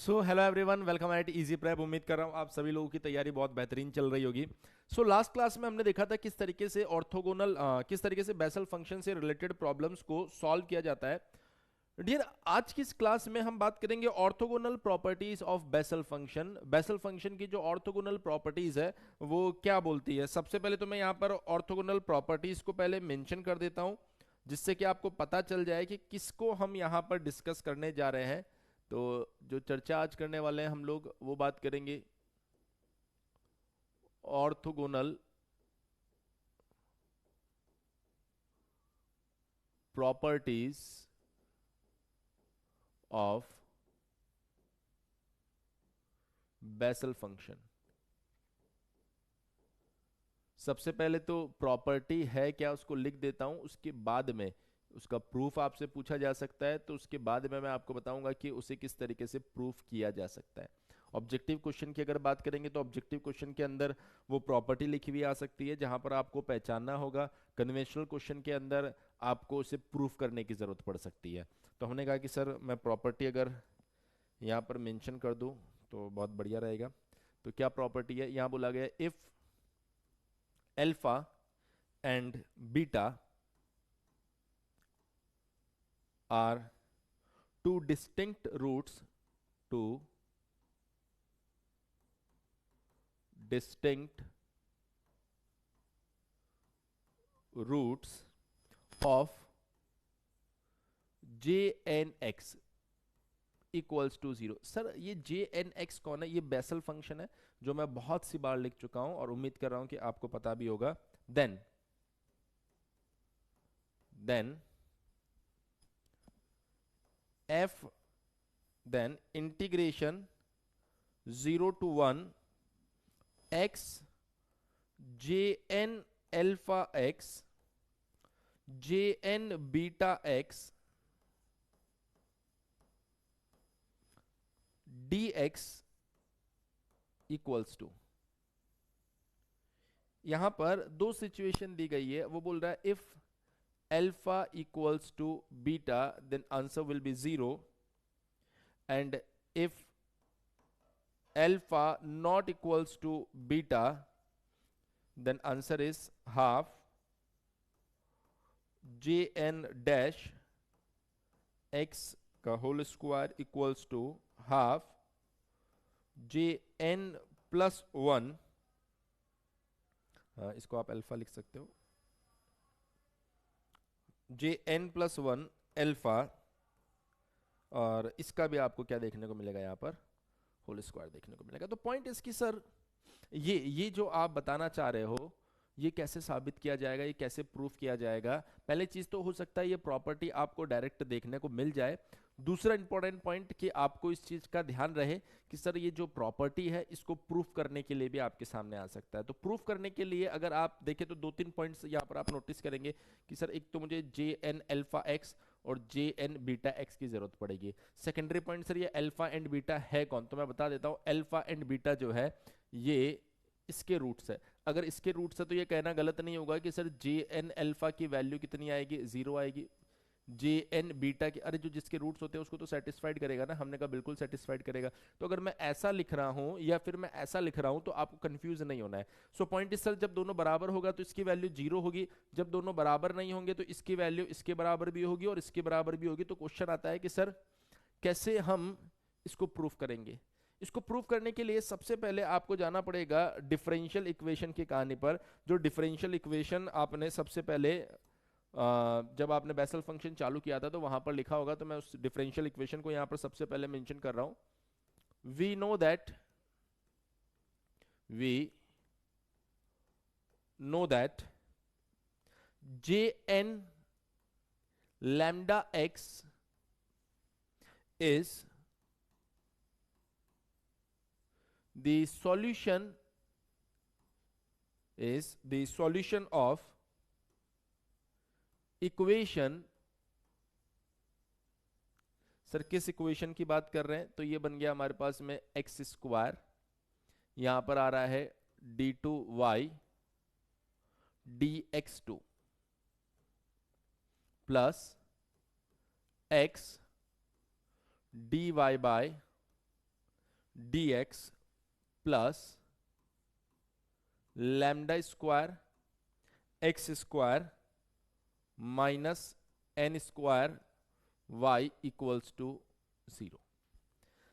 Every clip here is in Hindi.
So hello everyone, welcome eight easy prep. उम्मीद कर रहा हूँ आप सभी लोगों की तैयारी बहुत बेहतरीन चल रही होगी। लास्ट क्लास में हमने देखा था किस तरीके से ऑर्थोगोनल किस तरीके से बेसल फंक्शन से रिलेटेड प्रॉब्लम्स को सॉल्व किया जाता है। डियर, आज की इस क्लास में हम बात करेंगे orthogonal properties of Bessel function. Bessel function की जो ऑर्थोगोनल प्रॉपर्टीज है वो क्या बोलती है। सबसे पहले तो मैं यहाँ पर ऑर्थोगोनल प्रॉपर्टीज को पहले मेंशन कर देता हूँ, जिससे कि आपको पता चल जाए कि किसको हम यहाँ पर डिस्कस करने जा रहे हैं। तो जो चर्चा आज करने वाले हैं हम लोग, वो बात करेंगे orthogonal properties of Bessel function. सबसे पहले तो प्रॉपर्टी है क्या उसको लिख देता हूं, उसके बाद में उसका प्रूफ आपसे पूछा जा सकता है, तो उसके बाद में मैं आपको बताऊंगा कि उसे किस तरीके से प्रूफ किया जा सकता है। ऑब्जेक्टिव क्वेश्चन की अगर बात करेंगे तो ऑब्जेक्टिव क्वेश्चन के अंदर वो प्रॉपर्टी लिखी हुई आ सकती है जहां पर आपको पहचानना होगा। कन्वेंशनल क्वेश्चन के अंदर आपको उसे प्रूफ करने की जरूरत पड़ सकती है। तो हमने कहा कि सर मैं प्रॉपर्टी अगर यहाँ पर मेंशन कर दूं तो बहुत बढ़िया रहेगा। तो क्या प्रॉपर्टी है, यहाँ बोला गया if alpha and beta are two distinct roots, two distinct roots of jnx equals to zero. Sir ये जे एन एक्स कौन है? ये बेसल फंक्शन है जो मैं बहुत सी बार लिख चुका हूं और उम्मीद कर रहा हूं कि आपको पता भी होगा। Then F then integration 0 to 1 x J N alpha X J N beta X D X equals to. यहां पर दो सिचुएशन दी गई है। वो बोल रहा है if alpha equals to beta then answer will be 0, and if alpha not equals to beta then answer is half jn dash x का whole square equals to half jn plus 1। इसको आप अल्फा लिख सकते हो, jn प्लस 1 अल्फा। और इसका भी आपको क्या देखने को मिलेगा, यहाँ पर होल स्क्वायर देखने को मिलेगा। तो पॉइंट इसकी सर ये जो आप बताना चाह रहे हो ये कैसे साबित किया जाएगा, ये कैसे प्रूफ किया जाएगा। पहले चीज तो हो सकता है ये प्रॉपर्टी आपको डायरेक्ट देखने को मिल जाए। दूसरा इंपॉर्टेंट पॉइंट कि आपको इस चीज का ध्यान रहे कि सर ये जो प्रॉपर्टी है इसको प्रूफ करने के लिए भी आपके सामने आ सकता है। तो प्रूफ करने के लिए अगर आप देखें तो दो तीन पॉइंट्स यहाँ पर आप नोटिस करेंगे कि सर एक तो मुझे जे एन एल्फा एक्स और जे एन बीटा एक्स की जरूरत पड़ेगी। सेकेंडरी पॉइंट सर ये अल्फा एंड बीटा है कौन, तो मैं बता देता हूँ अल्फा एंड बीटा जो है ये इसके रूट्स है। अगर इसके रूट्स है तो ये कहना गलत नहीं होगा कि सर जे एन अल्फा की वैल्यू कितनी आएगी, 0 आएगी। जे एन बीटा की, अरे जो जिसके रूट्स होते हैं उसको तो सेटिस्फाइड करेगा ना, हमने कहा बिल्कुल सेटिस्फाइड करेगा। तो अगर मैं ऐसा लिख रहा हूं या फिर मैं ऐसा लिख रहा हूं तो आपको कंफ्यूज नहीं होना है। सो पॉइंट इज सर जब दोनों बराबर होगा तो इसकी वैल्यू 0 होगी, जब दोनों बराबर नहीं होंगे तो इसकी वैल्यू इसके बराबर भी होगी और इसके बराबर भी होगी। तो क्वेश्चन आता है कि सर कैसे हम इसको प्रूफ करेंगे। इसको प्रूफ करने के लिए सबसे पहले आपको जाना पड़ेगा डिफरेंशियल इक्वेशन की कहानी पर। जो डिफरेंशियल इक्वेशन आपने सबसे पहले जब आपने बेसल फंक्शन चालू किया था तो वहां पर लिखा होगा, तो मैं उस डिफरेंशियल इक्वेशन को यहां पर सबसे पहले मेंशन कर रहा हूं। We know that J N lambda X is the solution of equation। Sir किस इक्वेशन की बात कर रहे हैं? तो ये बन गया हमारे पास में एक्स स्क्वायर, यहां पर आ रहा है D two Y D x two plus x D Y by dx plus lambda square x square minus N square y equals to 0।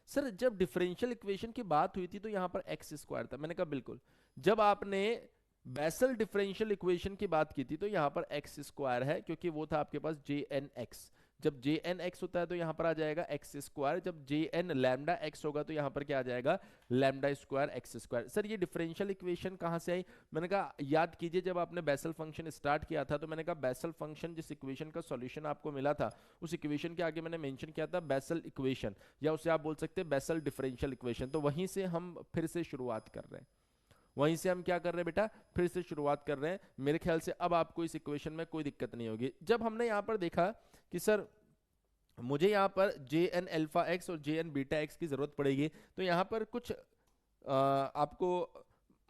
Sir जब डिफरेंशियल इक्वेशन की बात हुई थी तो यहां पर एक्स स्क्वायर था, मैंने कहा बिल्कुल। जब आपने बेसल डिफरेंशियल इक्वेशन की बात की थी तो यहां पर एक्स स्क्वायर है, क्योंकि वो था आपके पास जे एन एक्स। जब जे एन एक्स होता है तो यहां पर आ जाएगा एक्स स्क्वायर, जब जे एन लैम्डा एक्स होगा तो यहां पर क्या आ जाएगा, lambda square x square. Sir ये डिफरेंशियल इक्वेशन कहां से आई? मैंने कहा याद कीजिए, जब आपने बेसल फंक्शन स्टार्ट किया था तो मैंने कहा बेसल फंक्शन जिस इक्वेशन का सॉल्यूशन आपको मिला था उस इक्वेशन के आगे मैंने मेंशन किया था बेसल इक्वेशन, या उसे आप बोल सकते हैं बेसल डिफरेंशियल इक्वेशन। तो वहीं से हम फिर से शुरुआत कर रहे हैं, वहीं से हम क्या कर रहे हैं बेटा, फिर से शुरुआत कर रहे हैं। मेरे ख्याल से अब आपको इस इक्वेशन में कोई दिक्कत नहीं होगी। जब हमने यहां पर देखा कि सर मुझे यहां पर जे एन अल्फा एक्स और जे एन बीटा एक्स की जरूरत पड़ेगी, तो यहां पर कुछ आपको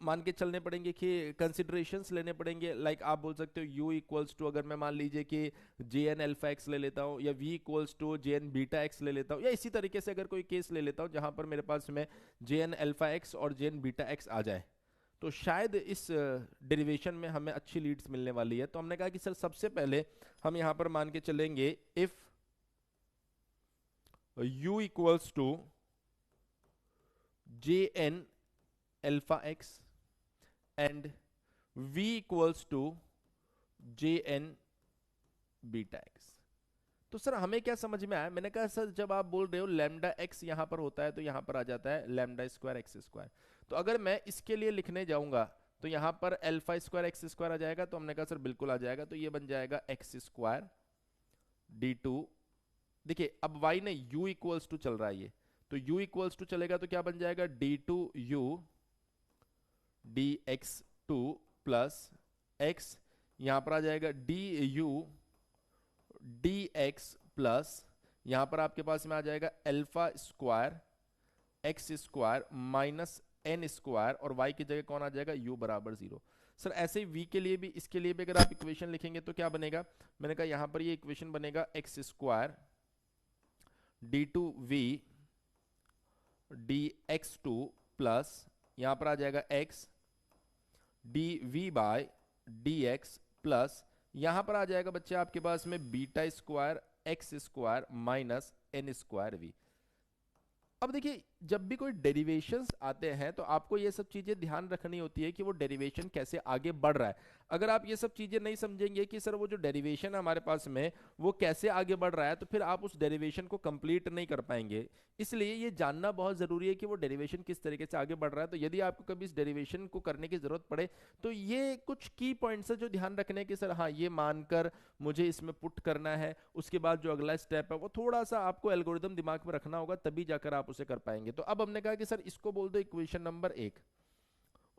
मान के चलने पड़ेंगे कि कंसिडरेशंस लेने पड़ेंगे। लाइक आप बोल सकते हो u इक्वल्स टू, अगर मैं मान लीजिए कि जे एन अल्फा एक्स ले लेता हूँ, या v equals to J N beta X ले लेता हूँ, या इसी तरीके से अगर कोई केस ले लेता हूँ जहां पर मेरे पास में जे एन अल्फा एक्स और जे एन बीटा एक्स आ जाए, तो शायद इस डेरिवेशन में हमें अच्छी लीड्स मिलने वाली है। तो हमने कहा कि सर सबसे पहले हम यहां पर मान के चलेंगे if u equals to J N alpha x and v equals to J N beta x. तो सर हमें क्या समझ में आया? मैंने कहा सर जब आप बोल रहे हो लैम्डा एक्स यहां पर होता है तो यहां पर आ जाता है लैम्डा स्क्वायर एक्स स्क्वायर। तो अगर मैं इसके लिए लिखने जाऊंगा तो यहां पर अल्फा स्क्वायर एक्स स्क्वायर आ जाएगा, तो हमने कहा सर बिल्कुल आ जाएगा। तो ये बन जाएगा एक्स स्क्वायर डी टू, देखिए अब y ने u इक्वल्स टू चल रहा है ये, तो u इक्वल्स टू चलेगा तो क्या बन जाएगा, d two u d x two plus x, यहां पर आ जाएगा d u d x plus, यहां पर आपके पास में आ जाएगा alpha square x square minus N square, और y की जगह कौन आ जाएगा, u बराबर 0। सर ऐसे ही v के लिए भी, इसके लिए भी अगर आप इक्वेशन लिखेंगे तो क्या बनेगा, मैंने कहा यहां पर ये इक्वेशन बनेगा x square d two v d x two plus, यहां पर आ जाएगा x d v by d x plus, यहां पर आ जाएगा बच्चे आपके पास में beta square x square minus N square v. अब देखिए जब भी कोई डेरिवेशंस आते हैं तो आपको ये सब चीजें ध्यान रखनी होती है कि वो डेरिवेशन कैसे आगे बढ़ रहा है। अगर आप ये सब चीजें नहीं समझेंगे कि सर वो जो डेरिवेशन है हमारे पास में वो कैसे आगे बढ़ रहा है, तो फिर आप उस डेरिवेशन को कंप्लीट नहीं कर पाएंगे। इसलिए ये जानना बहुत जरूरी है कि वो डेरिवेशन किस तरीके से आगे बढ़ रहा है। तो यदि आपको कभी इस डेरिवेशन को करने की जरूरत पड़े तो ये कुछ की पॉइंट्स है जो ध्यान रखने हैं कि सर हाँ ये मानकर मुझे इसमें पुट करना है, उसके बाद जो अगला स्टेप है वो थोड़ा सा आपको एल्गोरिदम दिमाग में रखना होगा, तभी जाकर आप उसे कर पाएंगे। तो अब हमने कहा कि सर इसको बोल दो इक्वेशन नंबर 1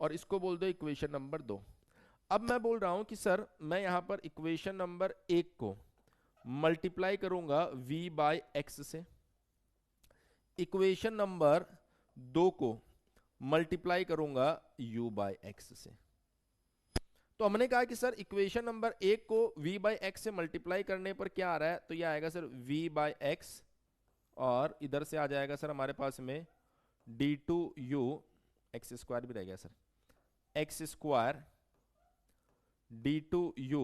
और इसको बोल दो इक्वेशन नंबर 2। अब मैं बोल रहा हूं कि सर मैं यहां पर इक्वेशन नंबर 1 को मल्टीप्लाई करूंगा v बाय एक्स से, इक्वेशन नंबर 2 को मल्टीप्लाई करूंगा u बाय एक्स से। तो हमने कहा कि सर इक्वेशन नंबर 1 को v बाय एक्स से मल्टीप्लाई करने पर क्या आ रहा है, तो यह आएगा सर v बाय एक्स, और इधर से आ जाएगा सर हमारे पास में d two u, x square भी रह गया sir, x square d two u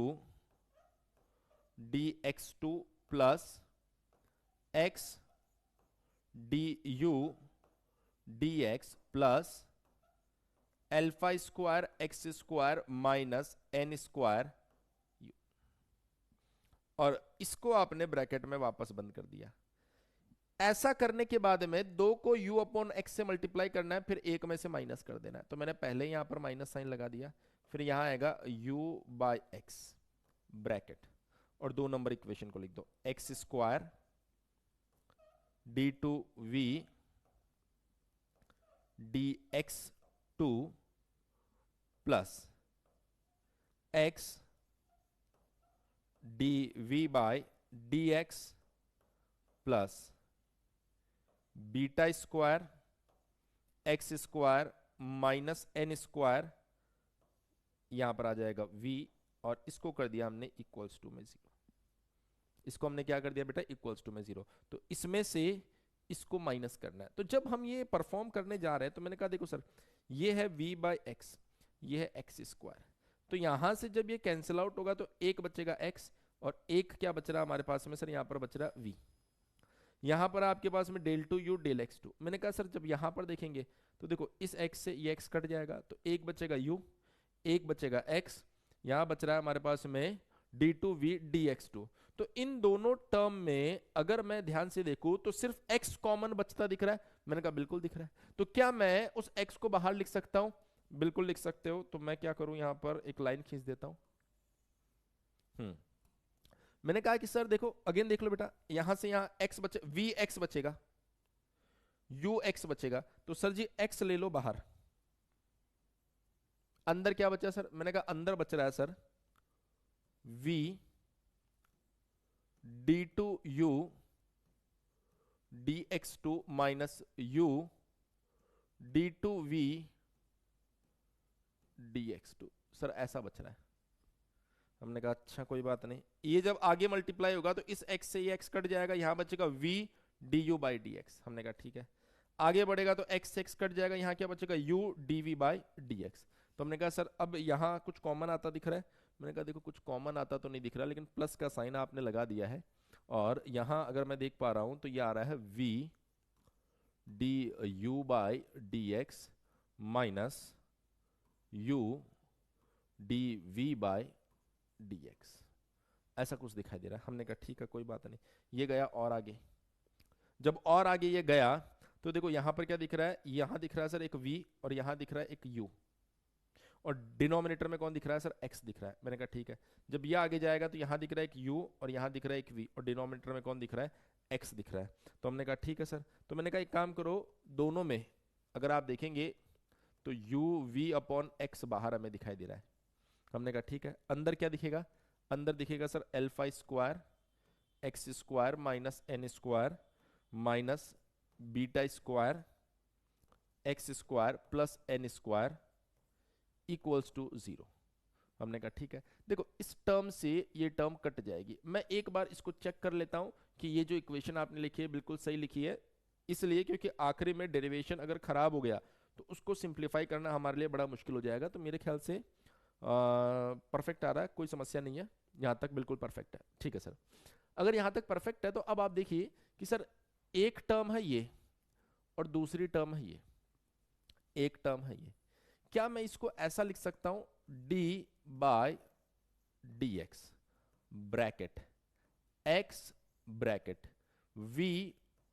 d x two plus x d u d x plus alpha square x square minus N square, और इसको आपने ब्रैकेट में वापस बंद कर दिया। ऐसा करने के बाद में 2 को u अपॉन एक्स से मल्टीप्लाई करना है, फिर 1 में से माइनस कर देना है। तो मैंने पहले यहां पर माइनस साइन लगा दिया, फिर यहां आएगा u बाय एक्स ब्रैकेट, और 2 नंबर इक्वेशन को लिख दो, x square d two v d x two plus x d v by d x plus beta square x square minus N square, यहां पर आ जाएगा v, और इसको कर दिया हमने इक्वल्स टू में 0। इसको हमने क्या कर दिया बेटा, इक्वल्स टू में 0। तो इसमें से इसको माइनस करना है। तो जब हम ये परफॉर्म करने जा रहे हैं तो मैंने कहा देखो सर, ये है v बाई एक्स, ये है एक्स स्क्वायर, तो यहां से जब ये कैंसिल आउट होगा तो एक बचेगा x, और एक क्या बच रहा है हमारे पास में सर, यहाँ पर बच रहा v। यहाँ पर आपके पास में del two u del x two. मैंने कहा सर जब यहाँ पर देखेंगे तो देखो इस x से ये x कट जाएगा, तो एक बचेगा u, एक बचेगा x, यहाँ बच रहा है हमारे पास में d two v d x two. तो इन दोनों टर्म में अगर मैं ध्यान से देखूं तो सिर्फ x कॉमन बचता दिख रहा है। मैंने कहा बिल्कुल दिख रहा है। तो क्या मैं उस x को बाहर लिख सकता हूं? बिल्कुल लिख सकते हो। तो मैं क्या करूं, यहां पर एक लाइन खींच देता हूं। मैंने कहा कि सर देखो अगेन देख लो बेटा, यहां से यहां x बचे, वी एक्स बचेगा, यू एक्स बचेगा, तो सर जी x ले लो बाहर। अंदर क्या बचा सर? मैंने कहा अंदर बच रहा है sir v d two u d x two minus u d two v d x two. Sir ऐसा बच रहा है। हमने कहा अच्छा कोई बात नहीं, ये जब आगे मल्टीप्लाई होगा तो इस x से ये x कट जाएगा, यहां बचेगा v d u by d x. हमने कहा ठीक है। आगे बढ़ेगा तो x से x कट जाएगा, यहां क्या बचेगा u d v by d x. तो हमने कहा सर अब यहां कुछ कॉमन आता दिख रहा है। मैंने कहा देखो कुछ कॉमन आता तो नहीं दिख रहा, लेकिन प्लस का साइन आपने लगा दिया है, और यहां अगर मैं देख पा रहा हूं तो ये आ रहा है v d u by d x minus u d v by dx, ऐसा कुछ दिखाई दे रहा है। हमने कहा ठीक है कोई बात नहीं। ये गया और आगे, जब और आगे ये गया तो देखो यहां पर क्या दिख रहा है, यहां दिख रहा है सर एक v, और यहां दिख रहा है एक u, और डिनोमिनेटर में कौन दिख रहा है सर? x दिख रहा है। मैंने कहा ठीक है। जब ये आगे जाएगा तो यहां दिख रहा है एक u, और यहां दिख रहा है एक v, और डिनोमिनेटर में कौन दिख रहा है? x दिख रहा है। तो हमने कहा ठीक है सर। तो मैंने कहा एक काम करो, दोनों में अगर आप देखेंगे तो u v अपॉन x बाहर हमें दिखाई दे रहा है। हमने कहा ठीक है। अंदर क्या दिखेगा? अंदर दिखेगा sir alpha square x square minus N square minus beta square x square plus n square equals to 0। हमने कहा ठीक है। देखो इस टर्म से ये टर्म कट जाएगी। मैं एक बार इसको चेक कर लेता हूं कि ये जो इक्वेशन आपने लिखी है बिल्कुल सही लिखी है, इसलिए क्योंकि आखिरी में डेरिवेशन अगर खराब हो गया तो उसको सिंप्लीफाई करना हमारे लिए बड़ा मुश्किल हो जाएगा। तो मेरे ख्याल से परफेक्ट आ रहा है, कोई समस्या नहीं है, यहां तक बिल्कुल परफेक्ट है। ठीक है सर, अगर यहां तक परफेक्ट है तो अब आप देखिए कि सर एक टर्म है ये और दूसरी टर्म है ये, एक टर्म है ये। क्या मैं इसको ऐसा लिख सकता हूं, d by d x bracket x bracket v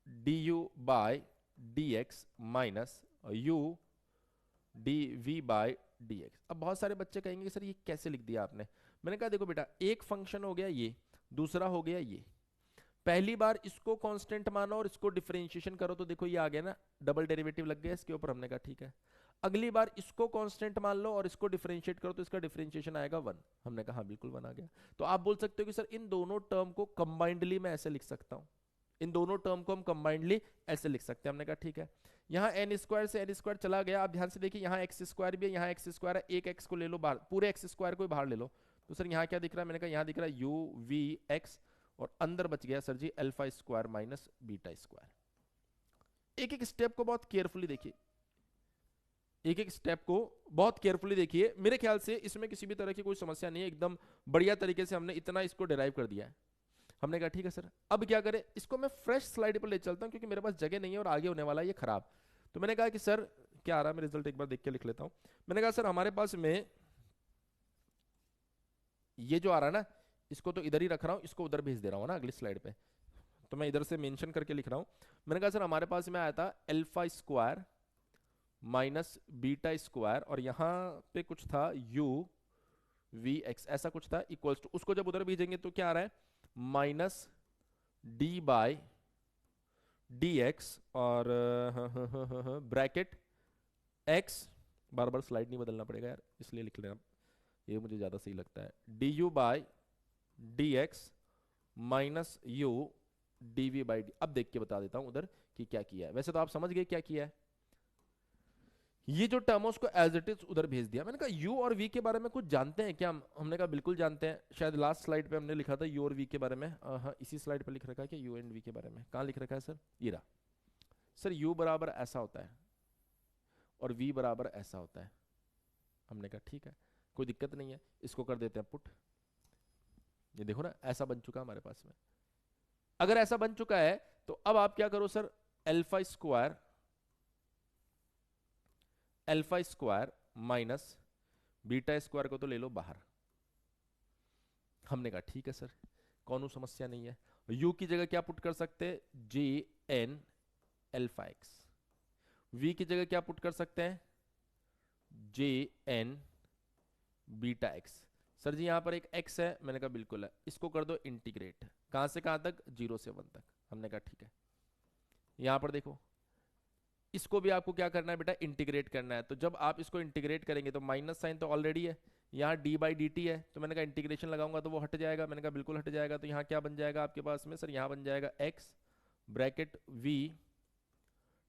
d u by d x minus u d v by dx। अब बहुत सारे बच्चे कहेंगे कि सर ये कैसे लिख दिया आपने? मैंने कहा देखो बेटा, एक फंक्शन हो गया ये, दूसरा हो गया ये। पहली बार इसको कांस्टेंट मानो और इसको डिफरेंशिएशन करो तो देखो ये आ गया ना, डबल डेरिवेटिव लग गया इसके ऊपर। हमने कहा ठीक है। अगली बार इसको कांस्टेंट मान लो और इसको डिफरेंशिएट करो तो इसका डिफरेंशिएशन आएगा 1। हमने कहा हाँ बिल्कुल 1 आ गया। तो आप बोल सकते हो कि सर इन दोनों टर्म को कंबाइंडली मैं ऐसे लिख सकता हूं, इन दोनों टर्म को हम कंबाइंडली ऐसे लिख सकते हैं। हमने कहा ठीक है। यहाँ एन स्क्वायर से एन स्क्वायर चला गया। आप ध्यान से देखिए यहाँ एक्स स्क्वायर भी है, यहाँ एक्स स्क्वायर है, एक एक्स को ले लो बाहर, पूरे एक्स स्क्वायर को बाहर ले लो। तो सर यहाँ क्या दिख रहा है? मैंने कहा यहाँ दिख रहा है यू वी एक्स, और अंदर बच गया sir ji alpha square minus beta square. एक एक स्टेप को बहुत केयरफुली देखिए, एक एक स्टेप को बहुत केयरफुली देखिए। मेरे ख्याल से इसमें किसी भी तरह की कोई समस्या नहीं है, एकदम बढ़िया तरीके से हमने इतना इसको डिराइव कर दिया है। हमने कहा ठीक है सर, अब क्या करें? इसको मैं फ्रेश स्लाइड पर ले चलता हूं क्योंकि मेरे पास जगह नहीं है और आगे होने वाला है ये खराब। तो मैंने कहा कि सर क्या आ रहा है, मैं रिजल्ट एक बार देख के लिख लेता हूं। मैंने कहा सर हमारे पास में ये जो आ रहा है ना, इसको तो इधर ही रख रहा हूं, इसको उधर भेज दे रहा हूं ना अगली स्लाइड पे। तो मैं इधर से मेंशन करके लिख रहा हूं। मैंने कहा सर हमारे पास में आया था alpha square minus beta square, और यहां पे कुछ था यू वी एक्स, ऐसा कुछ था, इक्वल्स टू, उसको जब उधर भेजेंगे तो क्या आ रहा है? Minus d by d x और ब्रैकेट एक्स, बार बार स्लाइड नहीं बदलना पड़ेगा यार, इसलिए लिख लेना, ये मुझे ज्यादा सही लगता है, d u by d x minus u d v by d. अब देख के बता देता हूं उधर कि क्या किया है। वैसे तो आप समझ गए क्या किया है, ये जो टर्म है उसको एज इट इज उधर भेज दिया। मैंने कहा यू और वी के बारे में कुछ जानते हैं क्या? हमने कहा बिल्कुल जानते हैं। शायद लास्ट स्लाइड पे हमने लिखा था यू और वी के बारे में। हाँ, इसी स्लाइड पे लिख रखा है कि यू एंड वी के बारे में। कहाँ लिख रखा है सर? ये रहा। सर u बराबर ऐसा होता है और v बराबर ऐसा होता है। हमने कहा ठीक है, कोई दिक्कत नहीं है, इसको कर देते हैं पुट। ये देखो ना, ऐसा बन चुका हमारे पास में। अगर ऐसा बन चुका है तो अब आप क्या करो sir, alpha square minus beta square को तो ले लो बाहर। हमने कहा ठीक है सर, कौन समस्या नहीं है। u की जगह क्या पुट कर सकते हैं, J N alpha X. v की जगह क्या पुट कर सकते हैं, J N beta X. Sir ji यहाँ पर एक x है, मैंने कहा बिल्कुल है, इसको कर दो इंटीग्रेट, कहां से कहां तक, 0 से 1 तक। हमने कहा ठीक है। यहां पर देखो, इसको भी आपको क्या करना है बेटा, इंटीग्रेट करना है। तो जब आप इसको इंटीग्रेट करेंगे तो माइनस साइन तो ऑलरेडी है, यहाँ डी बाई डी टी है, तो मैंने कहा इंटीग्रेशन लगाऊंगा तो वो हट जाएगा। मैंने कहा बिल्कुल हट जाएगा। तो यहाँ क्या बन जाएगा आपके पास में सर, यहाँ बन जाएगा x bracket v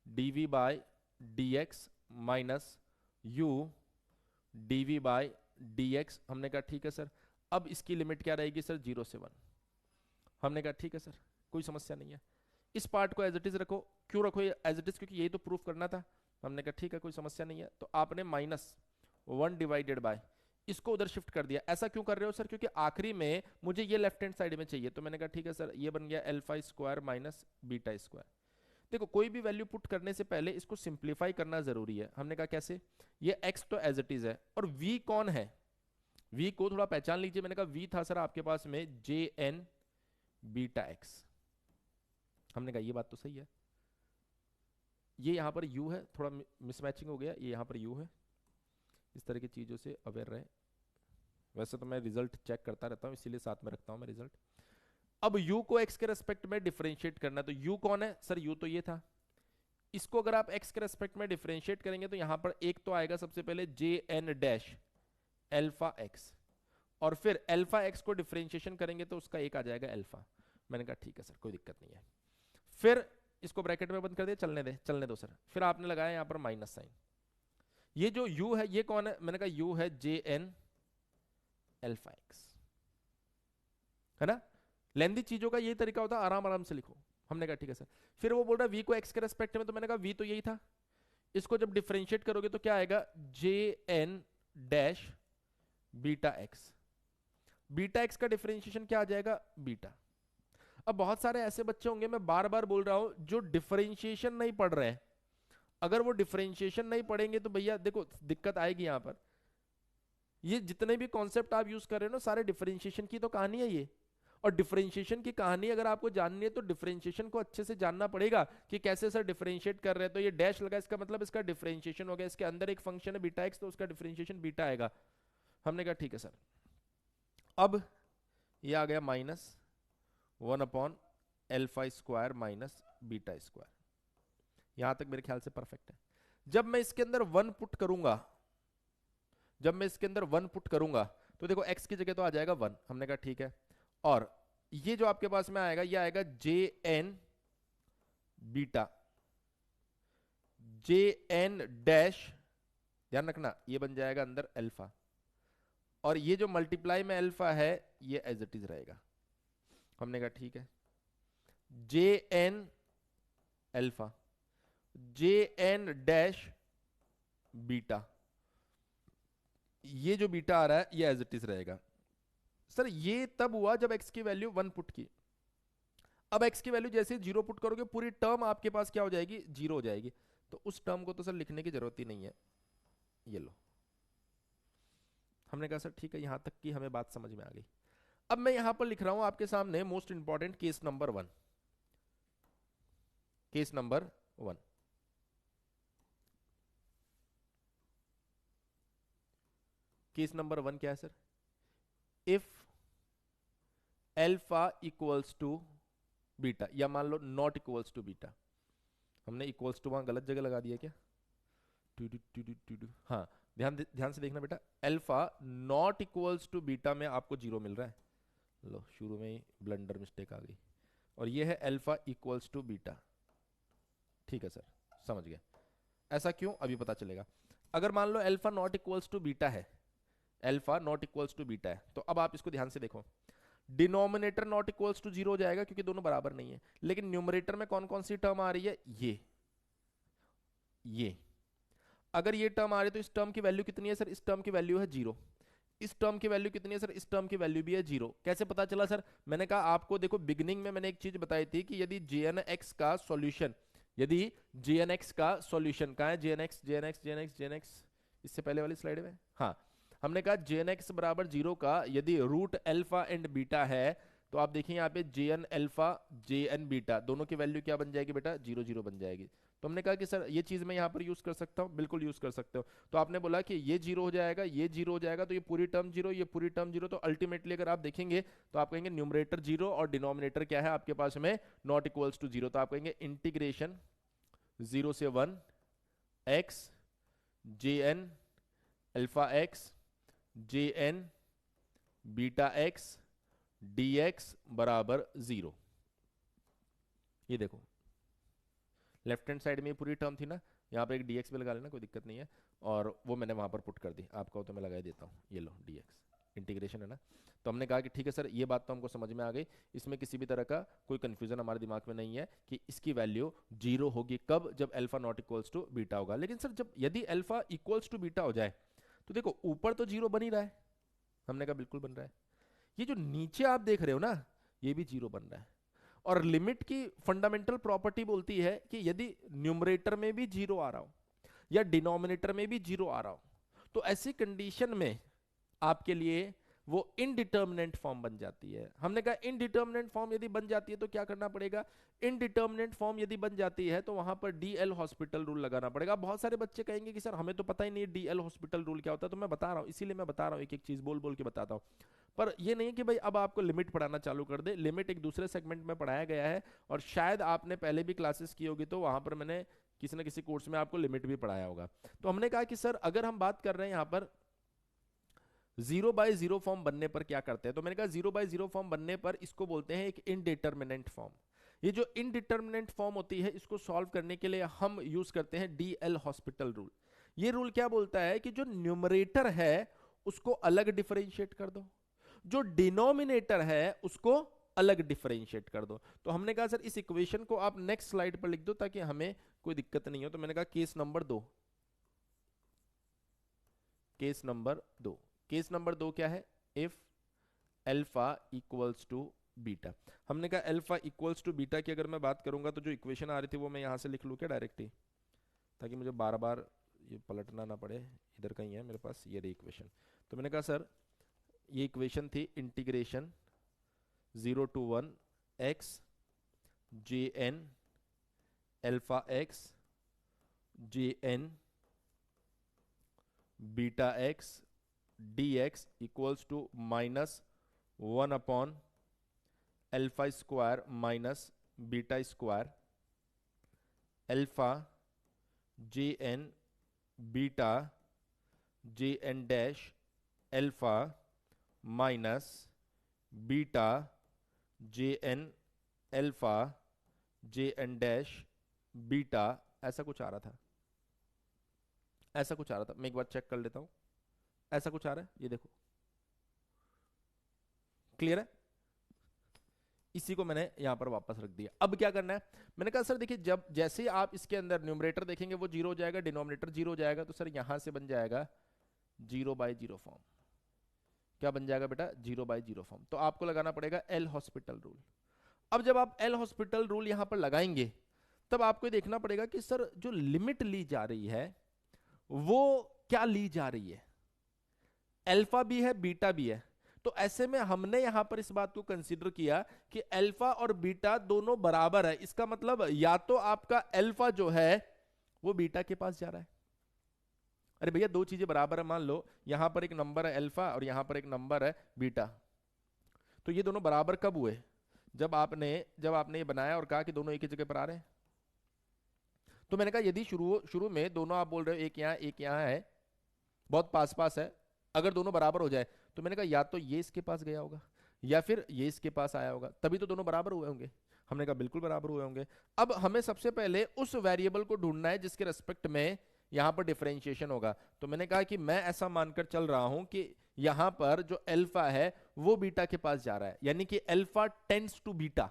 d v by d x minus u d v by d x. हमने कहा ठीक है सर। अब इसकी लिमिट क्या रहेगी सर, 0 से 1। हमने कहा ठीक है सर, कोई समस्या नहीं है। इस पार्ट को एज इट इज रखो। क्यों रखो ये एज इट इज, क्योंकि यही तो प्रूफ करना था। हमने कहा ठीक है, कोई समस्या नहीं है। तो आपने -1 डिवाइडेड बाय इसको उधर शिफ्ट कर दिया। ऐसा क्यों कर रहे हो सर, क्योंकि आखिरी में मुझे ये लेफ्ट हैंड साइड में चाहिए। तो मैंने कहा ठीक है सर, ये बन गया alpha square minus beta square. देखो, कोई भी वैल्यू पुट करने से पहले इसको सिंप्लीफाई करना जरूरी है। हमने कहा कैसे, ये x तो एज इट इज है, और v कौन है, v को थोड़ा पहचान लीजिए। मैंने कहा v था सर आपके पास में जे एन बीटा एक्स। हमने कहा ये बात तो सही है। ये यहां पर u है, थोड़ा मिसमैचिंग हो गया, ये यहां पर u है। इस तरह की चीजों से अवेयर रहे। वैसे तो मैं रिजल्ट चेक करता रहता हूं, इसीलिए साथ में रखता हूं मैं रिजल्ट। अब u को x के रेस्पेक्ट में डिफरेंशिएट करना है। तो u कौन है सर, u तो ये था। इसको अगर आप x के रेस्पेक्ट में डिफरेंशिएट करेंगे तो यहां पर एक तो आएगा सबसे पहले J n dash alpha x, और फिर अल्फा एक्स को डिफरेंशिएशन करेंगे तो उसका एक आ जाएगा अल्फा। मैंने कहा ठीक है सर, कोई दिक्कत नहीं है। फिर इसको ब्रैकेट में बंद कर दिया, चलने दो सर। फिर आपने लगाया यहां पर माइनस साइन। ये जो u है ये कौन है, मैंने कहा u है जे एन अल्फा एक्स, है ना। लेंदी चीजों का यही तरीका होता है, आराम आराम से लिखो। हमने कहा ठीक है सर। फिर वो बोल रहा है v को x के रेस्पेक्ट में, तो मैंने कहा v तो यही था। इसको जब डिफरेंशिएट करोगे तो क्या आएगा, J n dash beta x. Beta x का डिफरेंशिएशन क्या आ जाएगा, बीटा। अब बहुत सारे ऐसे बच्चे होंगे, मैं बार बार बोल रहा हूं, जो डिफरेंशिएशन नहीं पढ़ रहे हैं। अगर वो डिफरेंशिएशन नहीं पढ़ेंगे तो भैया देखो दिक्कत आएगी यहां पर। ये जितने भी कॉन्सेप्ट आप यूज कर रहे हो ना, सारे डिफरेंशिएशन की तो कहानी है ये। और डिफरेंशिएशन की कहानी अगर आपको जाननी है तो डिफरेंशिएशन को अच्छे से जानना पड़ेगा कि कैसे सर डिफरेंशिएट कर रहे हैं। तो ये डैश लगा, इसका मतलब इसका डिफरेंशिएशन हो गया। इसके अंदर एक फंक्शन है बीटा एक्स, तो उसका डिफरेंशिएशन बीटा आएगा। हमने कहा ठीक है सर। अब ये आ गया -1 upon alpha square minus beta square. यहां तक मेरे ख्याल से परफेक्ट है। जब मैं इसके अंदर 1 पुट करूंगा, तो देखो x की जगह तो आ जाएगा 1। हमने कहा ठीक है। और ये जो आपके पास में आएगा, ये आएगा J N beta, J n dash, ध्यान रखना ये बन जाएगा अंदर अल्फा, और ये जो मल्टीप्लाई में अल्फा है ये एज इट इज रहेगा। हमने कहा ठीक है, J N alpha J n dash beta, ये जो बीटा आ रहा है ये एज इट इज रहेगा। सर ये तब हुआ जब x की वैल्यू 1 पुट की। अब x की वैल्यू जैसे 0 पुट करोगे, पूरी टर्म आपके पास क्या हो जाएगी, 0 हो जाएगी। तो उस टर्म को तो सर लिखने की जरूरत ही नहीं है, ये लो। हमने कहा सर ठीक है, यहां तक की हमें बात समझ में आ गई। अब मैं यहां पर लिख रहा हूं आपके सामने most important case number 1। Case number 1, case number 1 क्या है sir, if alpha equals to beta, या मान लो नॉट इक्वल्स टू बीटा। हमने इक्वल्स टू वहां गलत जगह लगा दिया क्या, हाँ ध्यान से देखना बेटा, alpha not equals to beta में आपको 0 मिल रहा है। लो शुरू में ही ब्लंडर मिस्टेक आ गई। और ये है अल्फा इक्वल्स टू बीटा। ठीक है सर, समझ गया। ऐसा क्यों अभी पता चलेगा। अगर मान लो alpha not equals to beta है, alpha not equals to beta है, तो अब आप इसको ध्यान से देखो, डिनोमिनेटर नॉट इक्वल्स टू 0 हो जाएगा क्योंकि दोनों बराबर नहीं है। लेकिन न्यूमरेटर में कौन कौन सी टर्म आ रही है, ये ये अगर ये टर्म आ रही तो इस टर्म की वैल्यू कितनी है सर? इस टर्म की वैल्यू है 0। इस टर्म की वैल्यू कितनी है सर? इस टर्म की वैल्यू भी है 0। कैसे पता चला सर? मैंने कहा आपको, देखो बिगिनिंग में मैंने एक चीज बताई थी कि यदि jnx का सॉल्यूशन, यदि jnx का सॉल्यूशन, कहाँ है jnx? jnx jnx jnx इससे पहले वाली स्लाइड में, हाँ, हमने कहा jnx बराबर 0 का यदि रूट अल्फा एंड बीटा है तो आप देखिए यहाँ पे jn अल्फा jn बीटा दोनों की वैल्यू क्या बन जाएगी बेटा? 0 0 बन जाएगी। तो हमने कहा कि सर ये चीज मैं यहाँ पर यूज कर सकता हूँ, बिल्कुल यूज कर सकते हो। तो आपने बोला कि ये 0 हो जाएगा, ये 0 हो जाएगा, तो ये पूरी टर्म 0, ये पूरी टर्म 0, तो अल्टीमेटली अगर आप देखेंगे तो आप कहेंगे न्यूमरेटर 0 और डिनोमिनेटर क्या है आपके पास में? Not equals to 0। तो आप कहेंगे इंटीग्रेशन 0 से 1 x jn alpha x jn beta x dx बराबर 0। ये देखो लेफ्ट हैंड साइड में ये पूरी टर्म थी ना, यहाँ पे एक dx भी लगा लेना, कोई दिक्कत नहीं है, और वो मैंने वहां पर पुट कर दी, आपका हो तो मैं लगा देता हूँ। ये लो dx इंटीग्रेशन है ना। तो हमने कहा कि ठीक है सर, ये बात तो हमको समझ में आ गई, इसमें किसी भी तरह का कोई कंफ्यूजन हमारे दिमाग में नहीं है कि इसकी वैल्यू 0 होगी। कब? जब alpha not equals to beta होगा। लेकिन सर जब यदि अल्फा इक्वल्स टू बीटा हो जाए तो देखो ऊपर तो 0 बन ही रहा है, हमने कहा बिल्कुल बन रहा है। ये जो नीचे आप देख रहे हो ना, ये भी 0 बन रहा है। और लिमिट की फंडामेंटल प्रॉपर्टी बोलती है कि यदि न्यूमरेटर में भी 0 आ रहा हो या डिनोमिनेटर में भी 0 आ रहा हो तो ऐसी कंडीशन में आपके लिए वो इनडिटर्मिनेंट फॉर्म बन जाती है। हमने कहा इनडिटर्मिनेंट फॉर्म यदि बन जाती है तो क्या करना पड़ेगा? इनडिटर्मिनेंट फॉर्म यदि बन जाती है तो वहां पर डीएल हॉस्पिटल रूल लगाना पड़ेगा। बहुत सारे बच्चे कहेंगे कि सर हमें तो पता ही नहीं डीएल हॉस्पिटल रूल क्या होता है, तो मैं बता रहा हूं, इसीलिए मैं बता रहा हूं, एक एक चीज बोल बोल के बताता हूं। पर ये नहीं कि भाई अब आपको लिमिट पढ़ाना चालू कर दे, लिमिट एक दूसरे सेगमेंट में पढ़ाया गया है और शायद आपने पहले भी क्लासेस की होगी तो वहां पर मैंने किसी न किसी कोर्स में आपको लिमिट भी पढ़ाया होगा। तो हमने कहा कि सर अगर हम बात कर रहे हैं यहाँ पर 0/0 फॉर्म बनने पर क्या करते हैं, तो मैंने कहा 0/0 फॉर्म बनने पर इसको बोलते हैं एक इनडिटर्मिनेंट फॉर्म। ये जो इनडिटर्मिनेंट फॉर्म होती है इसको सॉल्व करने के लिए हम यूज करते हैं डीएल हॉस्पिटल रूल। ये रूल क्या बोलता है कि जो न्यूमरेटर है उसको अलग डिफरेंशिएट कर दो, जो डिनोमिनेटर है उसको अलग डिफरेंशिएट कर दो। तो हमने कहा सर इस इक्वेशन को आप नेक्स्ट स्लाइड पर लिख दो ताकि हमें कोई दिक्कत नहीं हो। तो मैंने कहा case number 2, case number 2, case number 2 क्या है? If alpha equals to beta. हमने कहा अल्फा इक्वल्स टू बीटा की अगर मैं बात करूंगा तो जो इक्वेशन आ रही थी वो मैं यहां से लिख लूं क्या डायरेक्ट ही, ताकि मुझे बार बार ये पलटना ना पड़े। इधर कहीं है मेरे पास ये रही इक्वेशन। तो मैंने कहा सर ये इक्वेशन थी integration 0 to 1 x jn alpha x jn beta x dx equals to -1 upon alpha square minus beta square alpha jn beta jn dash alpha minus beta jn alpha jn dash beta. ऐसा कुछ आ रहा था, ऐसा कुछ आ रहा था, मैं एक बार चेक कर लेता हूं। ऐसा कुछ आ रहा है, ये देखो क्लियर है। इसी को मैंने यहां पर वापस रख दिया। अब क्या करना है? मैंने कहा सर देखिए जब जैसे आप इसके अंदर न्यूमरेटर देखेंगे वो 0 हो जाएगा, डिनोमिनेटर 0 हो जाएगा, तो सर यहां से बन जाएगा 0/0 फॉर्म। क्या बन जाएगा बेटा? 0/0 फॉर्म। तो आपको लगाना पड़ेगा एल हॉस्पिटल रूल। अब जब आप एल हॉस्पिटल रूल यहां पर लगाएंगे तब आपको देखना पड़ेगा कि सर जो लिमिट ली जा रही है वो क्या ली जा रही है। अल्फा भी है बीटा भी है, तो ऐसे में हमने यहां पर इस बात को कंसीडर किया कि अल्फा और बीटा दोनों बराबर है। इसका मतलब या तो आपका अल्फा जो है वो बीटा के पास जा रहा है। अरे भैया दो चीजें बराबर है, मान लो यहां पर एक नंबर है अल्फा और यहां पर एक नंबर है बीटा, तो ये दोनों बराबर कब हुए? जब आपने ये बनाया और कहा कि दोनों एक ही जगह पर आ रहे हैं। तो मैंने कहा यदि शुरू में दोनों आप बोल रहे हो एक यहां है, बहुत पास पास है, अगर दोनों बराबर हो जाए तो मैंने कहा या तो ये इसके पास गया होगा या फिर ये इसके पास आया होगा, तभी तो दोनों बराबर हुए होंगे। हमने कहा बिल्कुल बराबर हुए होंगे। अब हमें सबसे पहले उस वेरिएबल को ढूंढना है जिसके रेस्पेक्ट में यहां पर डिफरेंशिएशन होगा। तो मैंने कहा कि मैं ऐसा मानकर चल रहा हूं कि यहां पर जो अल्फा है वो बीटा के पास जा रहा है, यानी कि अल्फा टेंड्स टू बीटा।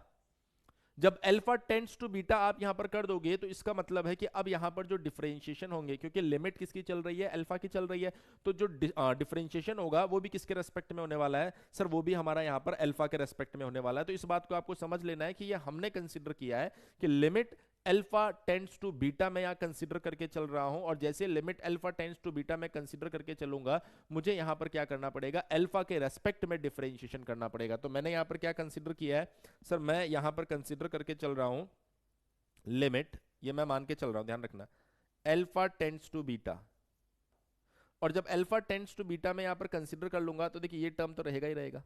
जब अल्फा टेंड्स टू बीटा आप यहां पर कर दोगे तो इसका मतलब है कि अब यहां पर जो डिफरेंशिएशन होंगे, क्योंकि लिमिट किसकी चल रही है, अल्फा की चल रही है, तो जो डिफरेंशिएशन होगा वो भी किसके रेस्पेक्ट में होने वाला है सर, वो भी हमारा यहां पर अल्फा के रेस्पेक्ट में होने वाला है। तो इस बात को आपको समझ लेना है कि ये हमने कंसीडर किया है कि limit alpha tends to beta मैं यहां कंसीडर करके चल रहा हूं, और जैसे limit alpha tends to beta मैं कंसीडर करके चलूंगा, मुझे यहां पर क्या करना पड़ेगा, अल्फा के रेस्पेक्ट में डिफरेंशिएशन करना पड़ेगा। तो मैंने यहां पर क्या कंसीडर किया है सर, मैं यहां पर कंसीडर करके चल रहा हूं लिमिट, ये मैं मान के चल रहा हूं, ध्यान रखना, अल्फा टेंड्स टू बीटा, और जब अल्फा टेंड्स टू बीटा में यहां पर कंसीडर कर लूंगा तो देखिए ये टर्म तो रहेगा ही रहेगा,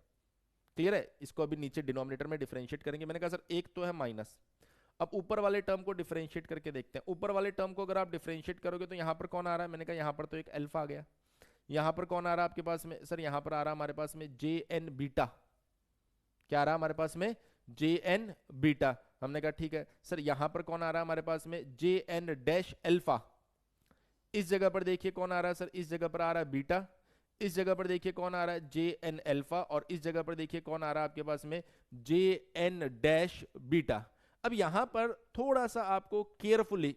क्लियर है। इसको अभी नीचे डिनोमिनेटर में डिफरेंशिएट करेंगे। मैंने कहा सर एक तो है माइनस, अब ऊपर वाले टर्म को डिफरेंशिएट करके देखते हैं। ऊपर वाले टर्म को अगर आप डिफरेंशिएट करोगे तो यहां पर कौन आ रहा है, मैंने कहा यहां पर तो एक अल्फा आ गया, यहां पर कौन आ रहा है आपके पास में सर, यहां पर आ रहा है हमारे पास में जे एन बीटा, क्या आ रहा है हमारे पास में, जे एन बीटा। हमने कहा ठीक है सर, यहां पर कौन आ रहा है हमारे पास में, जे एन डैश अल्फा। इस जगह पर देखिए कौन आ रहा है सर, इस जगह पर आ रहा है बीटा, इस जगह पर देखिए कौन आ रहा है, जे एन अल्फा, और इस जगह पर देखिए कौन आ रहा है आपके पास में, जे एन डैश बीटा। अब यहां पर थोड़ा सा आपको केयरफुली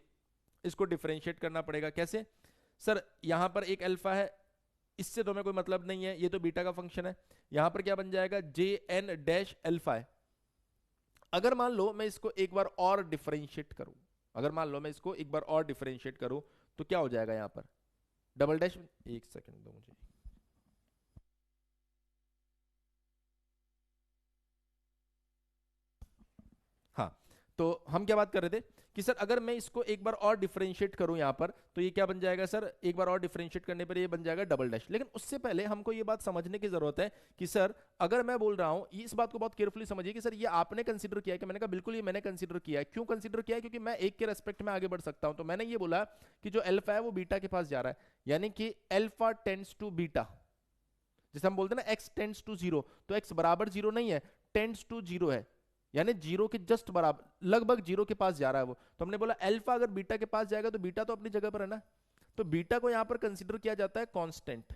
इसको डिफरेंशिएट करना पड़ेगा। कैसे सर, यहां पर एक अल्फा है, इससे तो हमें कोई मतलब नहीं है, ये तो बीटा का फंक्शन है। यहां पर क्या बन जाएगा, जे एन डैश अल्फा है। अगर मान लो मैं इसको एक बार और डिफरेंशिएट करूं, अगर मान लो मैं इसको एक बार और डिफरेंशिएट करूं तो क्या हो जाएगा यहां पर, डबल डैश, एक सेकंड दो मुझे, हाँ। तो हम क्या बात कर रहे थे कि सर अगर मैं इसको एक बार और डिफरेंशिएट करूं यहां पर तो ये क्या बन जाएगा सर, एक बार और डिफरेंशिएट करने पर ये बन जाएगा डबल डैश। लेकिन उससे पहले हमको ये बात समझने की जरूरत है कि सर अगर मैं बोल रहा हूं, इस बात को बहुत केयरफुली समझिए कि सर ये आपने कंसीडर किया है, कि मैंने कहा बिल्कुल ये मैंने कंसीडर किया है। क्यों कंसीडर किया है, क्योंकि मैं एक के रेस्पेक्ट में आगे बढ़ सकता हूं। तो मैंने ये बोला कि जो अल्फा है वो बीटा के पास जा रहा है, यानी कि अल्फा टेंड्स टू बीटा, जैसे हम बोलते हैं ना एक्स टेंड्स टू जीरो, तो एक्स बराबर जीरो नहीं है, टेंड्स टू जीरो है, यानी जीरो के जस्ट बराबर, लगभग जीरो के पास जा रहा है वो। तो हमने बोला अल्फा अगर बीटा के पास जाएगा तो बीटा तो अपनी जगह पर है ना, तो बीटा को यहां पर कंसीडर किया जाता है कांस्टेंट।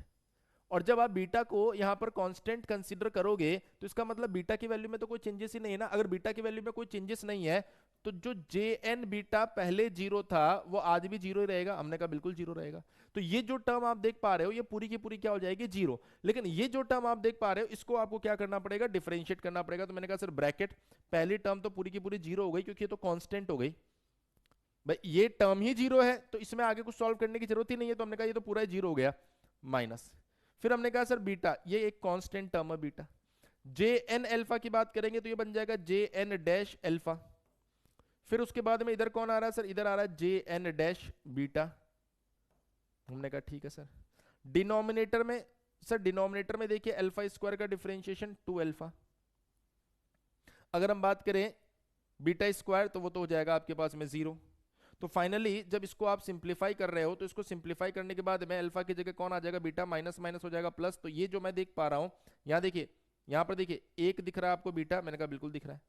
और जब आप बीटा को यहां पर कांस्टेंट कंसीडर करोगे तो इसका मतलब बीटा की वैल्यू में तो कोई चेंजेस ही नहीं है ना। अगर बीटा की वैल्यू में कोई चेंजेस नहीं है तो जो जे एन बीटा पहले जीरो था वो आज भी जीरो ही रहेगा। हमने कहा बिल्कुल जीरो रहेगा। तो ये जो टर्म आप देख पा रहे हो ये पूरी की पूरी क्या हो जाएगी, जीरो। लेकिन ये जो टर्म आप देख पा रहे हो इसको आपको क्या करना पड़ेगा, डिफरेंशिएट करना पड़ेगा। तो मैंने कहा सर ब्रैकेट, पहली टर्म तो पूरी की पूरी जीरो हो गई क्योंकि ये तो कांस्टेंट हो गई भाई, ये टर्म ही जीरो है तो इसमें आगे कुछ सॉल्व करने की जरूरत ही नहीं है। तो हमने कहा ये तो पूरा जीरो हो गया, माइनस। फिर हमने कहा सर बीटा, ये एक कांस्टेंट टर्म है बीटा। जे एन अल्फा की बात करेंगे तो ये बन जाएगा जे एन डैश अल्फा। फिर उसके बाद में इधर कौन आ रहा है सर, इधर आ रहा है जे एन डैश बीटा। हमने कहा ठीक है सर। डिनोमिनेटर में सर, डिनोमिनेटर में देखिए अल्फा स्क्वायर का डिफरेंशिएशन 2 अल्फा। अगर हम बात करें बीटा स्क्वायर तो वो तो हो जाएगा आपके पास में 0। तो फाइनली जब इसको आप सिंप्लीफाई कर रहे हो तो इसको सिंप्लीफाई करने के बाद में अल्फा की जगह कौन आ जाएगा, बीटा, माइनस माइनस हो जाएगा प्लस। तो ये जो मैं देख पा रहा हूं यहाँ देखिए, यहाँ पर देखिए एक दिख रहा है आपको बीटा, मैंने कहा बिल्कुल दिख रहा है।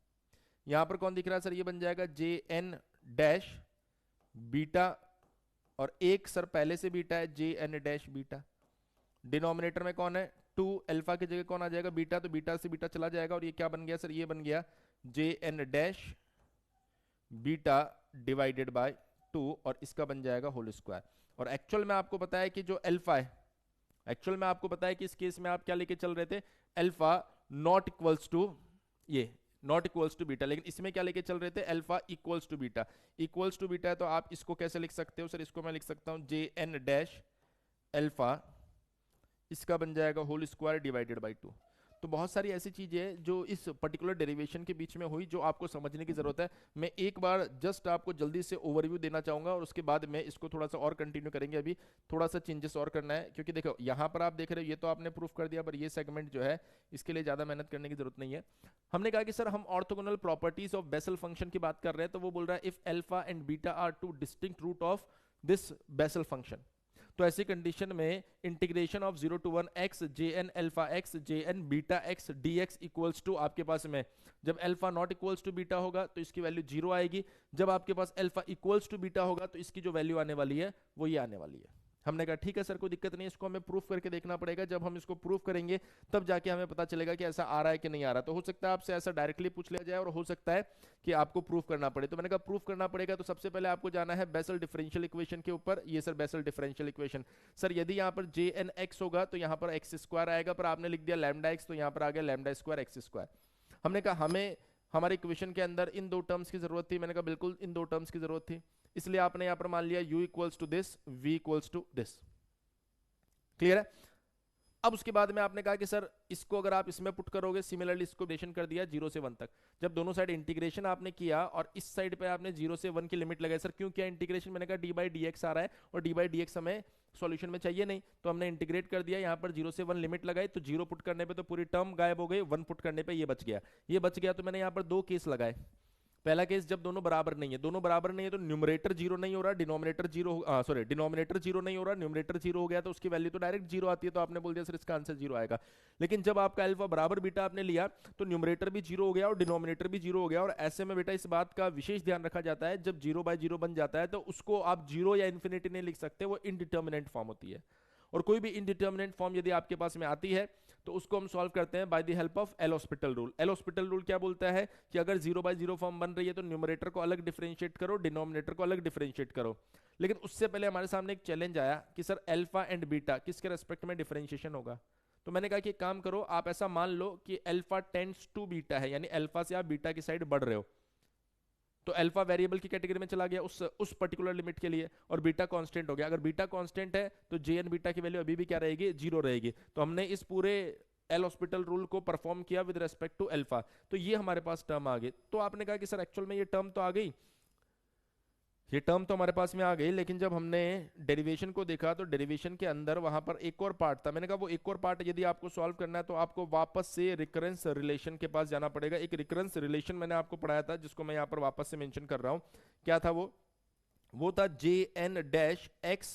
यहाँ पर कौन दिख रहा है सर, ये बन जाएगा जे एन डैश बीटा, और एक सर पहले से बीटा है J n dash beta. Denominator में कौन है 2, अल्फा की जगह कौन आ जाएगा, बीटा, तो बीटा से बीटा चला जाएगा और ये क्या बन गया सर, ये बन गया J n dash beta divided by 2, और इसका बन जाएगा होल स्क्वायर। और एक्चुअल में आपको पता है कि जो अल्फा है, एक्चुअल में आपको पता है कि इस केस में आप क्या लेके चल रहे थे, अल्फा नॉट इक्वल्स टू, ये नॉट इक्वल्स टू बीटा, लेकिन इसमें क्या लेके चल रहे थे, alpha equals to beta. Equals to beta है तो आप इसको कैसे लिख सकते हो सर, इसको मैं लिख सकता हूं जे एन डैश अल्फा, इसका बन जाएगा होल स्क्वायर डिवाइडेड बाय 2। तो बहुत सारी ऐसी चीजें हैं जो इस पर्टिकुलर डेरिवेशन के बीच में हुई जो आपको समझने की जरूरत है। मैं एक बार जस्ट आपको जल्दी से ओवरव्यू देना चाहूंगा और उसके बाद में इसको थोड़ा सा और कंटिन्यू करेंगे। अभी थोड़ा सा चेंजेस और करना है क्योंकि देखो यहाँ पर आप देख रहे हो ये तो आपने प्रूफ कर दिया, पर ये सेगमेंट जो है इसके लिए ज्यादा मेहनत करने की जरूरत नहीं है। हमने कहा कि सर हम orthogonal properties of Bessel function की बात कर रहे हैं, तो वो बोल रहा है if alpha and beta are two distinct root of this Bessel function, तो ऐसी कंडीशन में integration of 0 to 1 x J N alpha x J N beta x dx equals to, आपके पास में जब alpha not equals to beta होगा तो इसकी वैल्यू 0 आएगी, जब आपके पास अल्फा इक्वल्स टू बीटा होगा तो इसकी जो वैल्यू आने वाली है वो ये आने वाली है। हमने कहा ठीक है सर कोई दिक्कत नहीं, इसको हमें प्रूफ करके देखना पड़ेगा, जब हम इसको प्रूफ करेंगे तब जाके हमें पता चलेगा कि ऐसा आ रहा है कि नहीं आ रहा। तो हो सकता है आपसे ऐसा डायरेक्टली पूछ लिया जाए और हो सकता है कि आपको प्रूफ करना पड़े। तो मैंने कहा प्रूफ करना पड़ेगा तो सबसे पहले आपको जाना है बेसल डिफरेंशियल इक्वेशन के ऊपर। ये sir Bessel differential equation, sir यदि यहाँ पर जे एन एक्स होगा तो यहाँ पर एक्स स्क्वायर आएगा, पर आपने लिख दिया लैम्डा एक्स तो यहाँ पर आ गया लैम्डा स्क्वायर एक्स स्क्वायर। हमने कहा हमें हमारे इक्वेशन के अंदर इन दो टर्म्स की जरूरत थी, मैंने कहा बिल्कुल इन दो टर्म्स की जरूरत थी, इसलिए आपने यहां पर मान लिया u equals to this, v equals to this. Clear है? अब उसके बाद में आपने कहा कि सर इसको अगर आप इसमें पुट करोगे, सिमिलरली इसको इंटीग्रेशन कर दिया 0 से 1 तक। जब दोनों साइड इंटीग्रेशन आपने किया और इस साइड पे आपने 0 से 1 की लिमिट लगाई, सर क्यों किया इंटीग्रेशन? मैंने कहा डी बाई डी एक्स आ रहा है और डी बाई डी एक्स हमें सॉल्यूशन में चाहिए नहीं, तो हमने इंटीग्रेट कर दिया, यहाँ पर 0 से 1 लिमिट लगाई, तो 0 पुट करने पे तो पूरी टर्म गायब हो गई, 1 पुट करने पे ये बच गया, ये बच गया। तो मैंने यहाँ पर दो केस लगाए। पहला केस जब दोनों बराबर नहीं है, दोनों बराबर नहीं है तो न्यूमरेटर जीरो नहीं हो रहा, denominator zero, sorry denominator zero नहीं हो रहा, न्यूमरेटर जीरो हो गया तो उसकी वैल्यू तो डायरेक्ट जीरो आती है, तो आपने बोल दिया सर इसका आंसर जीरो आएगा। लेकिन जब आपका अल्फा बराबर बीटा आपने लिया तो न्यूमरेटर भी जीरो हो गया और डिनोमिनेटर भी जीरो हो गया। और ऐसे में बेटा इस बात का विशेष ध्यान रखा जाता है, जब जीरो बाय जीरो बन जाता है तो उसको आप जीरो या इन्फिनिटी नहीं लिख सकते, वो इनडिटर्मिनेंट फॉर्म होती है। और कोई भी इनडिटर्मिनेंट फॉर्म यदि आपके पास में आती है तो उसको हम सॉल्व करते हैं by the help of L hospital rule. L hospital rule क्या बोलता है कि अगर 0 बाय 0 फॉर्म बन रही है तो न्यूमरेटर को अलग डिफरेंशिएट करो, डिनोमिनेटर को अलग डिफरेंशिएट करो। लेकिन उससे पहले हमारे सामने एक चैलेंज आया कि सर अल्फा एंड बीटा किसके रेस्पेक्ट में डिफरेंशिएशन होगा। तो मैंने कहा कि एक काम करो, आप ऐसा मान लो कि अल्फा टेंड्स टू बीटा है, यानी अल्फा से आप बीटा की साइड बढ़ रहे हो, तो अल्फा वेरिएबल की कैटेगरी में चला गया उस पर्टिकुलर लिमिट के लिए, और बीटा कांस्टेंट हो गया। अगर बीटा कांस्टेंट है तो जे एन बीटा की वैल्यू अभी भी क्या रहेगी, जीरो रहेगी। तो हमने इस पूरे एल हॉस्पिटल रूल को परफॉर्म किया विद रेस्पेक्ट टू अल्फा, तो ये हमारे पास टर्म आ गई। तो आपने कहा कि सर एक्चुअल में ये टर्म तो आ गई, ये टर्म तो हमारे पास में आ गई, लेकिन जब हमने डेरिवेशन को देखा तो डेरिवेशन के अंदर वहां पर एक और पार्ट था। मैंने कहा वो एक और पार्ट यदि आपको सॉल्व करना है तो आपको वापस से रिकरेंस रिलेशन के पास जाना पड़ेगा। एक रिकरेंस रिलेशन मैंने आपको पढ़ाया था जिसको मैं यहाँ पर वापस से मेंशन कर रहा हूँ। क्या था वो था J n dash x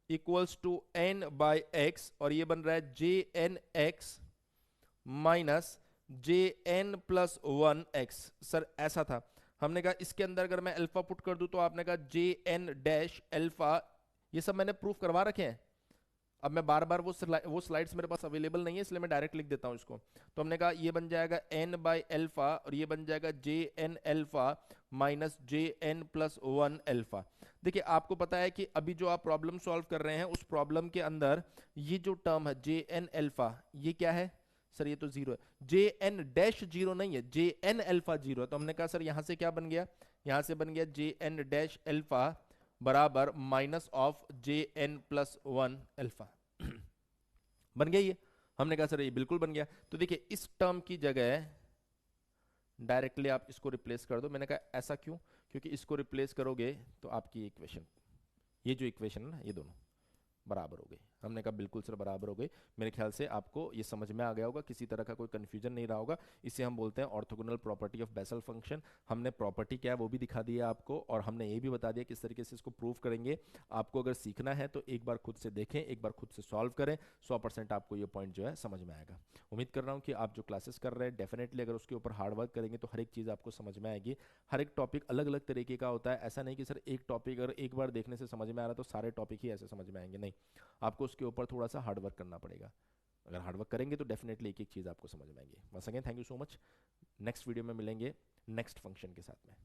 equals to n by x, और ये बन रहा है J n x minus J n plus one x. Sir ऐसा था, हमने कहा इसके अंदर अगर मैं अल्फा पुट कर दूं तो आपने कहा जे एन डैश अल्फा, ये सब मैंने प्रूफ करवा रखे हैं। अब मैं बार बार वो स्लाइड्स मेरे पास अवेलेबल नहीं है, इसलिए मैं डायरेक्ट लिख देता हूं इसको। तो हमने कहा ये बन जाएगा एन बाई अल्फा और ये बन जाएगा J N alpha minus J n plus one alpha. देखिए आपको पता है कि अभी जो आप प्रॉब्लम सॉल्व कर रहे हैं उस प्रॉब्लम के अंदर ये जो टर्म है जे एन अल्फा, ये क्या है सर, ये तो जीरो है। जे एन डैश जीरो नहीं है, जे एन अल्फा जीरो है। तो हमने कहा सर यहां से क्या बन गया, यहां से बन गया जे एन डैश अल्फा बराबर minus of J n plus one alpha. बन गया ये? हमने कहा सर ये बिल्कुल बन गया। तो देखिए इस टर्म की जगह डायरेक्टली आप इसको रिप्लेस कर दो। मैंने कहा ऐसा क्यों, क्योंकि इसको रिप्लेस करोगे तो आपकी इक्वेशन, ये जो इक्वेशन है ना, ये दोनों बराबर हो गई। हमने कहा बिल्कुल सर बराबर हो गई। मेरे ख्याल से आपको ये समझ में आ गया होगा, किसी तरह का कोई कंफ्यूजन नहीं रहा होगा। इसे हम बोलते हैं orthogonal property of Bessel function. हमने प्रॉपर्टी क्या है वो भी दिखा दिया आपको, और हमने ये भी बता दिया किस तरीके से इसको प्रूव करेंगे। आपको अगर सीखना है तो एक बार खुद से देखें, एक बार खुद से सॉल्व करें, 100% आपको ये पॉइंट जो है समझ में आएगा। उम्मीद कर रहा हूँ कि आप जो क्लासेस कर रहे हैं डेफिनेटली अगर उसके ऊपर हार्ड वर्क करेंगे तो हर एक चीज़ आपको समझ में आएगी। हर एक टॉपिक अलग अलग तरीके का होता है, ऐसा नहीं कि सर एक टॉपिक अगर एक बार देखने से समझ में आ रहा है तो सारे टॉपिक ही ऐसे समझ में आएंगे, नहीं, आपको उसके ऊपर थोड़ा सा हार्ड वर्क करना पड़ेगा। अगर हार्ड वर्क करेंगे तो डेफिनेटली एक एक चीज़ आपको समझ में आएगी। Once again thank you so much. Next video में मिलेंगे नेक्स्ट फंक्शन के साथ में।